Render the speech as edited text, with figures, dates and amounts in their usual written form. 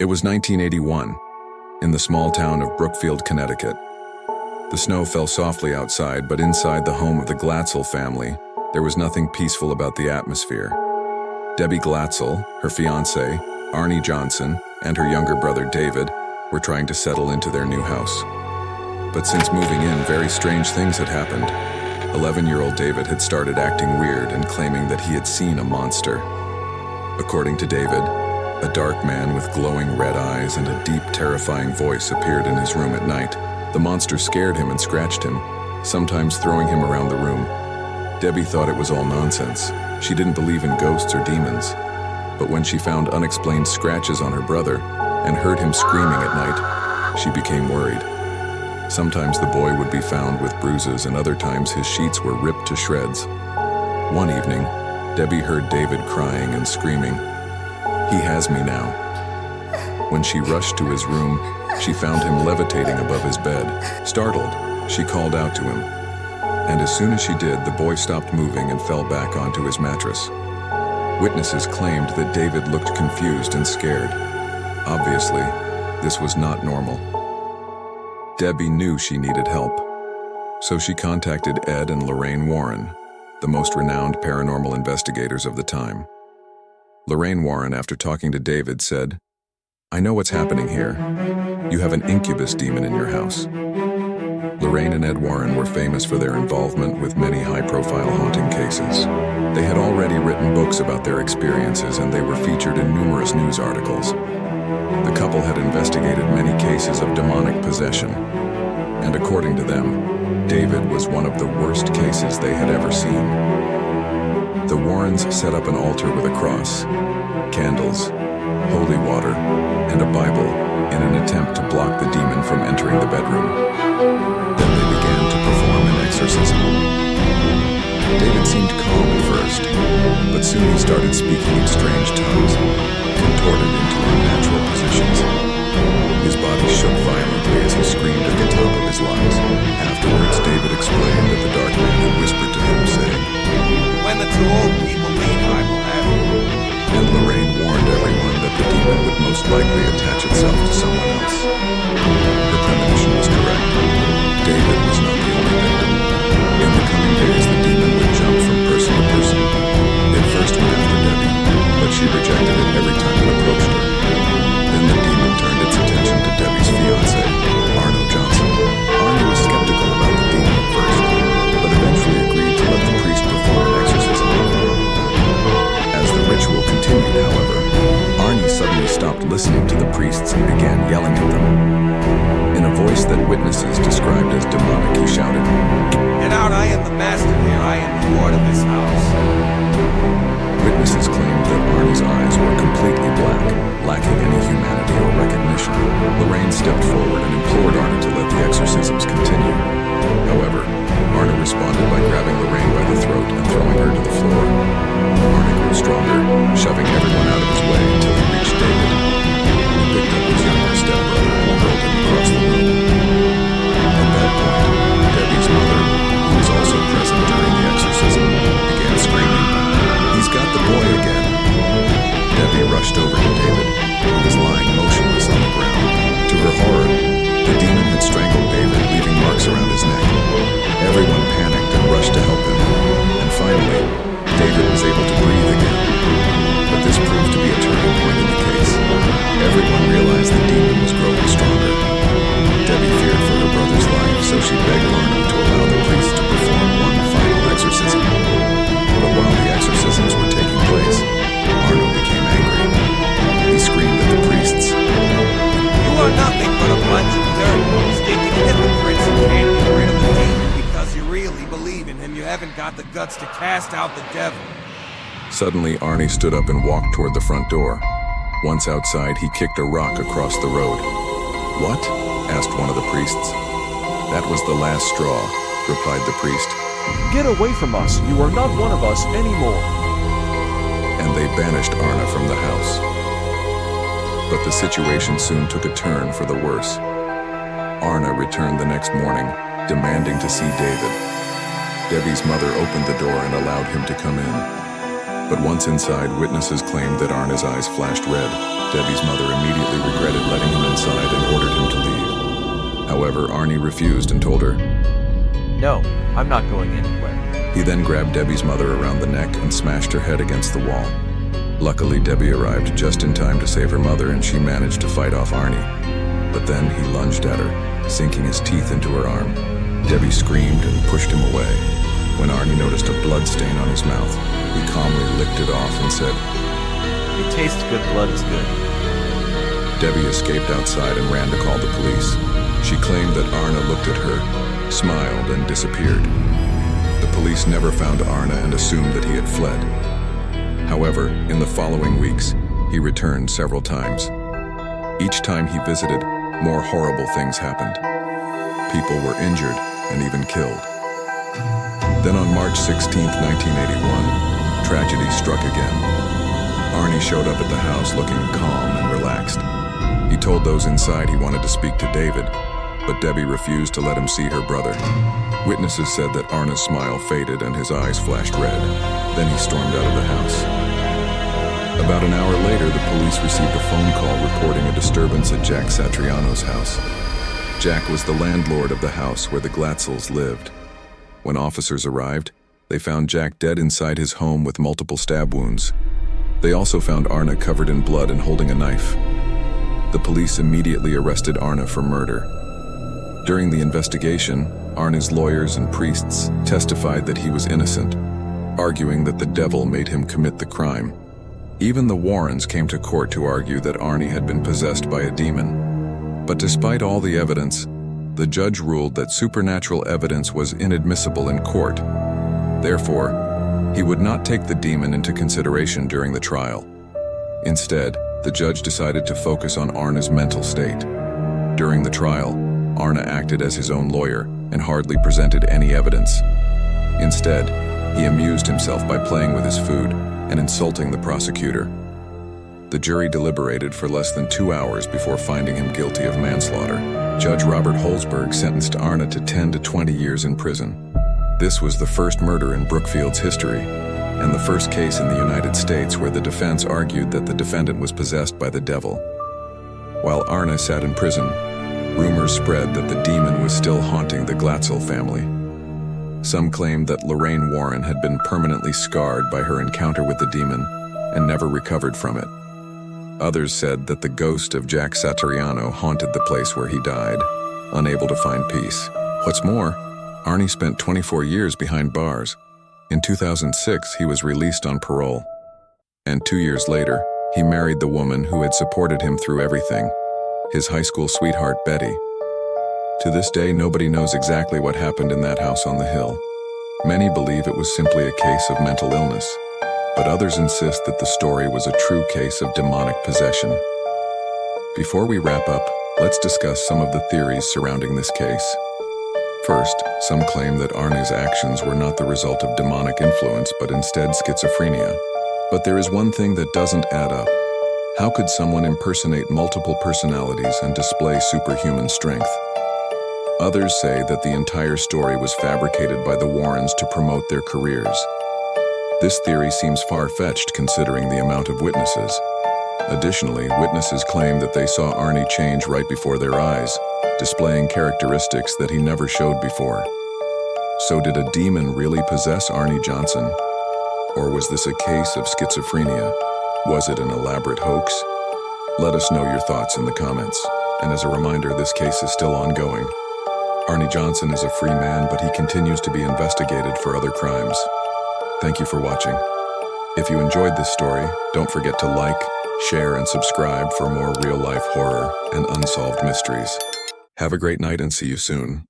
It was 1981, in the small town of Brookfield, Connecticut. The snow fell softly outside, but inside the home of the Glatzel family, there was nothing peaceful about the atmosphere. Debbie Glatzel, her fiancé, Arne Johnson, and her younger brother David were trying to settle into their new house. But since moving in, very strange things had happened. 11-year-old David had started acting weird and claiming that he had seen a monster. According to David, a dark man with glowing red eyes and a deep, terrifying voice appeared in his room at night. The monster scared him and scratched him, sometimes throwing him around the room. Debbie thought it was all nonsense. She didn't believe in ghosts or demons. But when she found unexplained scratches on her brother and heard him screaming at night, she became worried. Sometimes the boy would be found with bruises, and other times his sheets were ripped to shreds. One evening, Debbie heard David crying and screaming, "He has me now." When she rushed to his room, she found him levitating above his bed. Startled, she called out to him. And as soon as she did, the boy stopped moving and fell back onto his mattress. Witnesses claimed that David looked confused and scared. Obviously, this was not normal. Debbie knew she needed help, so she contacted Ed and Lorraine Warren, the most renowned paranormal investigators of the time. Lorraine Warren, after talking to David, said, "I know what's happening here. You have an incubus demon in your house." Lorraine and Ed Warren were famous for their involvement with many high-profile haunting cases. They had already written books about their experiences, and they were featured in numerous news articles. The couple had investigated many cases of demonic possession, and according to them, David was one of the worst cases they had ever seen. The Warrens set up an altar with a cross, candles, holy water, and a Bible in an attempt to block the demon from entering the bedroom. Then they began to perform an exorcism. David seemed calm at first, but soon he started speaking in strange tongues, contorted into unnatural positions. His body shook violently as he screamed at the top of his lungs. Afterwards, David explained that the dark man had whispered to him, saying, "When the two old people meet, I will have you." And Lorraine warned everyone that the demon would most likely attach itself to someone else. Her premonition was correct. David was not the only victim. In the coming days, the demon would jump from person to person. It first went after Debbie, but she rejected it every time it approached her. Then the demon turned its attention to Debbie's fiancé, Arne Johnson. Arne was skeptical about the demon at first, but eventually agreed to let the priest perform an exorcism. As the ritual continued, however, Arne suddenly stopped listening to the priests and began yelling at them. In a voice that witnesses described as demonic, he shouted, "Get out, I am the master here, I am the lord of this house." Witnesses claimed that Arne's eyes were completely black, lacking any humanity or recognition. Lorraine stepped forward and implored Arne to let the exorcisms continue. However, Arne responded by grabbing Lorraine by the throat and throwing her to the floor. Arne grew stronger, shoving everyone out of his way until he reached David. He picked up his younger stepbrother and hurled him across the room. At that point, Debbie's mother, who was also present during the exorcism, began screaming, "He's got the boy again!" Debbie rushed over to David, who was lying motionless on the ground. To her horror, the demon had strangled David, leaving marks around his neck. Everyone panicked and rushed to help him, and finally, David was able to breathe again. But this proved to be a turning point in the case. Everyone realized the demon was growing stronger. Debbie feared for her brother's life, so she begged Arne to allow the priest to perform one final exorcism. But while the exorcisms were taking place, Arne became angry. He screamed at the priests, "You are nothing but a bunch of dirt, stinking hypocrites who can't get rid of the demon because you really believe in him. You haven't got the guts to cast out the devil." Suddenly, Arne stood up and walked toward the front door. Once outside, he kicked a rock across the road. "What?" asked one of the priests. "That was the last straw," replied the priest. "Get away from us, you are not one of us anymore." And they banished Arne from the house. But the situation soon took a turn for the worse. Arne returned the next morning, demanding to see David. Debbie's mother opened the door and allowed him to come in. But once inside, witnesses claimed that Arne's eyes flashed red. Debbie's mother immediately regretted Arne refused and told her, No, I'm not going anywhere. He then grabbed Debbie's mother around the neck and smashed her head against the wall. Luckily, Debbie arrived just in time to save her mother, and she managed to fight off Arne. But then he lunged at her, sinking his teeth into her arm. Debbie screamed and pushed him away. When Arne noticed a blood stain on his mouth, he calmly licked it off and said, It tastes good, blood is good. Debbie escaped outside and ran to call the police. She claimed that Arne looked at her, smiled, and disappeared. The police never found Arne and assumed that he had fled. However, in the following weeks, he returned several times. Each time he visited, more horrible things happened. People were injured and even killed. Then on March 16, 1981, tragedy struck again. Arne showed up at the house looking calm and relaxed. He told those inside he wanted to speak to David, but Debbie refused to let him see her brother. Witnesses said that Arne's smile faded and his eyes flashed red. Then he stormed out of the house. About an hour later, the police received a phone call reporting a disturbance at Jack Satriano's house. Jack was the landlord of the house where the Glatzels lived. When officers arrived, they found Jack dead inside his home with multiple stab wounds. They also found Arne covered in blood and holding a knife. The police immediately arrested Arne for murder. During the investigation, Arne's lawyers and priests testified that he was innocent, arguing that the devil made him commit the crime. Even the Warrens came to court to argue that Arne had been possessed by a demon. But despite all the evidence, the judge ruled that supernatural evidence was inadmissible in court. Therefore, he would not take the demon into consideration during the trial. Instead, the judge decided to focus on Arne's mental state. During the trial, Arne acted as his own lawyer and hardly presented any evidence. Instead, he amused himself by playing with his food and insulting the prosecutor. The jury deliberated for less than 2 hours before finding him guilty of manslaughter. Judge Robert Holzberg sentenced Arne to 10 to 20 years in prison. This was the first murder in Brookfield's history, and the first case in the United States where the defense argued that the defendant was possessed by the devil. While Arne sat in prison, rumors spread that the demon was still haunting the Glatzel family. Some claimed that Lorraine Warren had been permanently scarred by her encounter with the demon and never recovered from it. Others said that the ghost of Jack Satriano haunted the place where he died, unable to find peace. What's more, Arne spent 24 years behind bars. In 2006, he was released on parole. And 2 years later, he married the woman who had supported him through everything, his high school sweetheart, Betty. To this day, nobody knows exactly what happened in that house on the hill. Many believe it was simply a case of mental illness, but others insist that the story was a true case of demonic possession. Before we wrap up, let's discuss some of the theories surrounding this case. First, some claim that Arne's actions were not the result of demonic influence, but instead schizophrenia. But there is one thing that doesn't add up. How could someone impersonate multiple personalities and display superhuman strength? Others say that the entire story was fabricated by the Warrens to promote their careers. This theory seems far-fetched considering the amount of witnesses. Additionally, witnesses claim that they saw Arne change right before their eyes, displaying characteristics that he never showed before. So did a demon really possess Arne Johnson? Or was this a case of schizophrenia? Was it an elaborate hoax? Let us know your thoughts in the comments. And as a reminder, this case is still ongoing. Arne Johnson is a free man, but he continues to be investigated for other crimes. Thank you for watching. If you enjoyed this story, don't forget to like, share, and subscribe for more real-life horror and unsolved mysteries. Have a great night and see you soon.